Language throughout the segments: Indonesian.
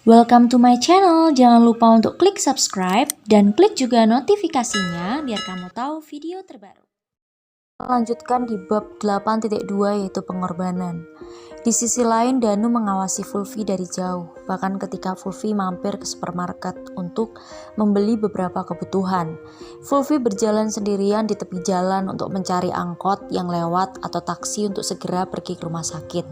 Welcome to my channel. Jangan lupa untuk klik subscribe dan klik juga notifikasinya biar kamu tahu video terbaru. Lanjutkan di bab 8.2 yaitu pengorbanan. Di sisi lain Danu mengawasi Fulfi dari jauh, bahkan ketika Fulfi mampir ke supermarket untuk membeli beberapa kebutuhan. Fulfi berjalan sendirian di tepi jalan untuk mencari angkot yang lewat atau taksi untuk segera pergi ke rumah sakit.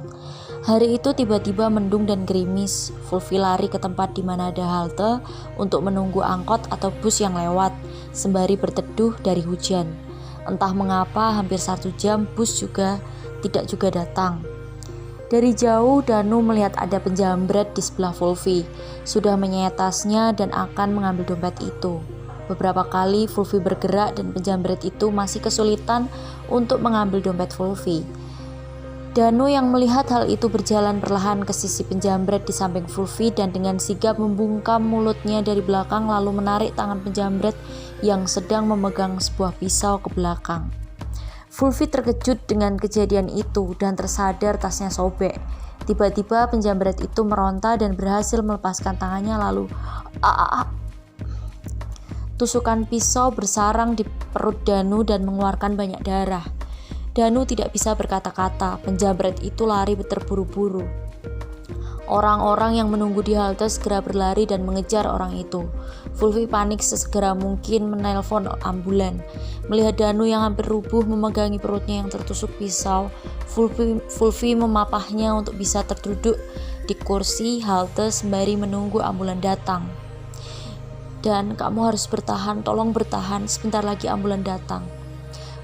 Hari itu tiba-tiba mendung dan gerimis. Fulfi lari ke tempat di mana ada halte untuk menunggu angkot atau bus yang lewat, sembari berteduh dari hujan. Entah mengapa hampir 1 jam bus tidak datang. Dari jauh Danu melihat ada penjambret di sebelah Fulfi, sudah menyayat tasnya dan akan mengambil dompet itu. Beberapa kali Fulfi bergerak dan penjambret itu masih kesulitan untuk mengambil dompet Fulfi. Danu yang melihat hal itu berjalan perlahan ke sisi penjambret di samping Fulfi dan dengan sigap membungkam mulutnya dari belakang lalu menarik tangan penjambret yang sedang memegang sebuah pisau ke belakang. Fulfi terkejut dengan kejadian itu dan tersadar tasnya sobek. Tiba-tiba penjambret itu meronta dan berhasil melepaskan tangannya lalu tusukan pisau bersarang di perut Danu dan mengeluarkan banyak darah. Danu tidak bisa berkata-kata, penjambret itu lari terburu-buru. Orang-orang yang menunggu di halte segera berlari dan mengejar orang itu. Fulfi panik sesegera mungkin menelpon ambulan. Melihat Danu yang hampir rubuh memegangi perutnya yang tertusuk pisau, Fulfi memapahnya untuk bisa terduduk di kursi halte sembari menunggu ambulan datang. Dan kamu harus bertahan, tolong bertahan, sebentar lagi ambulan datang.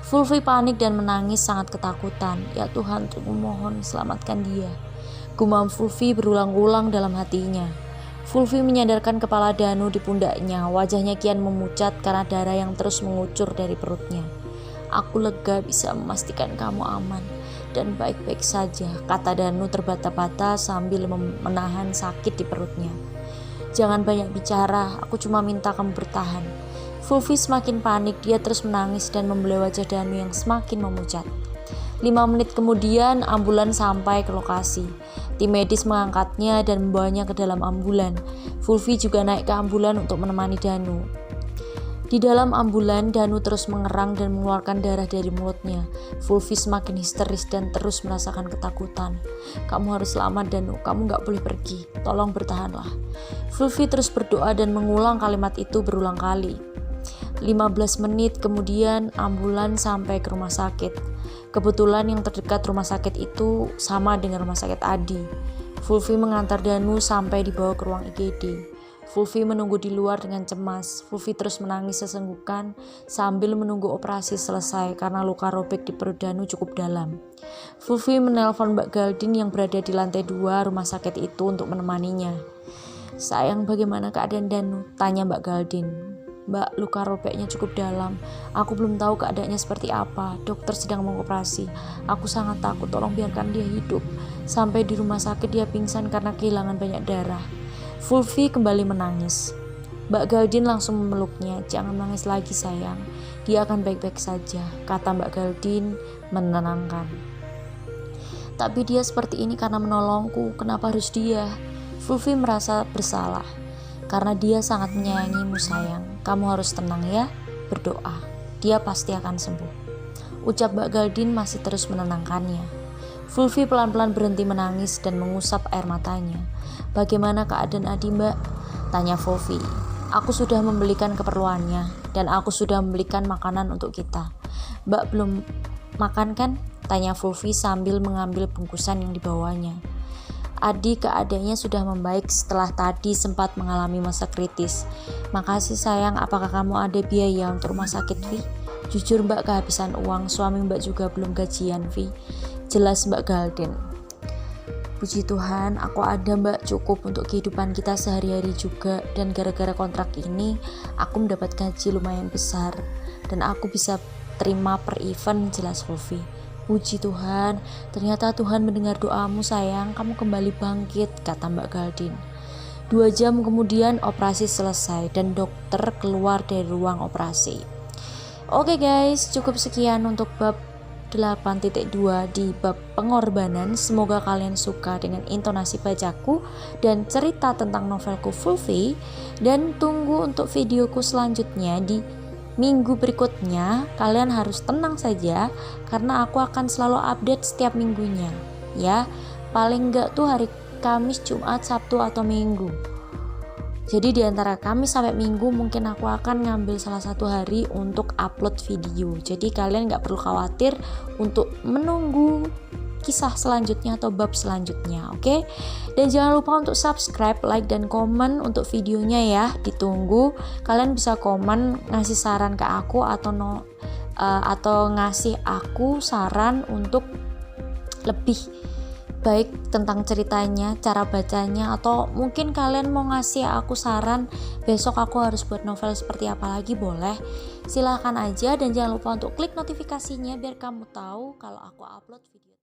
Fulfi panik dan menangis sangat ketakutan. Ya Tuhan, mohon selamatkan dia. Gumam Fulfi berulang-ulang dalam hatinya. Fulfi menyandarkan kepala Danu di pundaknya. Wajahnya kian memucat karena darah yang terus mengucur dari perutnya. Aku lega bisa memastikan kamu aman dan baik-baik saja, kata Danu terbata-bata sambil menahan sakit di perutnya. Jangan banyak bicara, aku cuma minta kamu bertahan. Fulfi semakin panik, dia terus menangis dan membelai wajah Danu yang semakin memucat. 5 menit kemudian ambulan sampai ke lokasi. Tim medis mengangkatnya dan membawanya ke dalam ambulan. Fulfi juga naik ke ambulan untuk menemani Danu. Di dalam ambulan, Danu terus mengerang dan mengeluarkan darah dari mulutnya. Fulfi semakin histeris dan terus merasakan ketakutan. Kamu harus selamat Danu, kamu gak boleh pergi, tolong bertahanlah. Fulfi terus berdoa dan mengulang kalimat itu berulang kali. 15 menit kemudian ambulan sampai ke rumah sakit. Kebetulan yang terdekat rumah sakit itu sama dengan rumah sakit Adi. Fulfi mengantar Danu sampai dibawa ke ruang IGD. Fulfi menunggu di luar dengan cemas. Fulfi terus menangis sesenggukan sambil menunggu operasi selesai karena luka robek di perut Danu cukup dalam. Fulfi menelpon Mbak Galdin yang berada di lantai 2 rumah sakit itu untuk menemaninya. Sayang, bagaimana keadaan Danu? Tanya Mbak Galdin. Mbak, luka robeknya cukup dalam. Aku belum tahu keadaannya seperti apa. Dokter sedang mengoperasi. Aku sangat takut, tolong biarkan dia hidup. Sampai di rumah sakit dia pingsan karena kehilangan banyak darah. Fulfi kembali menangis. Mbak Galdin langsung memeluknya. Jangan nangis lagi sayang. Dia akan baik-baik saja, kata Mbak Galdin menenangkan. Tapi dia seperti ini karena menolongku. Kenapa harus dia? Fulfi merasa bersalah. Karena dia sangat menyayangimu sayang, kamu harus tenang ya, berdoa, dia pasti akan sembuh. Ucap Mbak Galdin masih terus menenangkannya. Fulfi pelan-pelan berhenti menangis dan mengusap air matanya. Bagaimana keadaan Adi Mbak? Tanya Fulfi. Aku sudah membelikan keperluannya dan aku sudah membelikan makanan untuk kita. Mbak belum makan kan? Tanya Fulfi sambil mengambil bungkusan yang dibawanya. Adi keadaannya sudah membaik setelah tadi sempat mengalami masa kritis. Makasih sayang, apakah kamu ada biaya untuk rumah sakit Vi? Jujur Mbak kehabisan uang, suami Mbak juga belum gajian Vi. Jelas Mbak Galdin. Puji Tuhan, aku ada Mbak, cukup untuk kehidupan kita sehari-hari juga. Dan gara-gara kontrak ini, aku mendapat gaji lumayan besar. Dan aku bisa terima per event, jelas Fulfi. Puji Tuhan, ternyata Tuhan mendengar doamu sayang, kamu kembali bangkit, kata Mbak Galdin. 2 jam kemudian operasi selesai dan dokter keluar dari ruang operasi. Oke guys, cukup sekian untuk bab 8.2 di bab pengorbanan. Semoga kalian suka dengan intonasi bacaku dan cerita tentang novelku Fulfi, dan tunggu untuk videoku selanjutnya di minggu berikutnya. Kalian harus tenang saja karena aku akan selalu update setiap minggunya ya, paling enggak tuh hari Kamis, Jumat, Sabtu atau Minggu. Jadi di antara Kamis sampai Minggu mungkin aku akan ngambil salah satu hari untuk upload video. Jadi kalian gak perlu khawatir untuk menunggu kisah selanjutnya atau bab selanjutnya, oke? Dan jangan lupa untuk subscribe, like, dan komen untuk videonya ya, ditunggu. Kalian bisa komen ngasih saran ke aku atau ngasih aku saran untuk lebih baik tentang ceritanya, cara bacanya, atau mungkin kalian mau ngasih aku saran besok aku harus buat novel seperti apa lagi, boleh, silahkan aja. Dan jangan lupa untuk klik notifikasinya biar kamu tahu kalau aku upload video.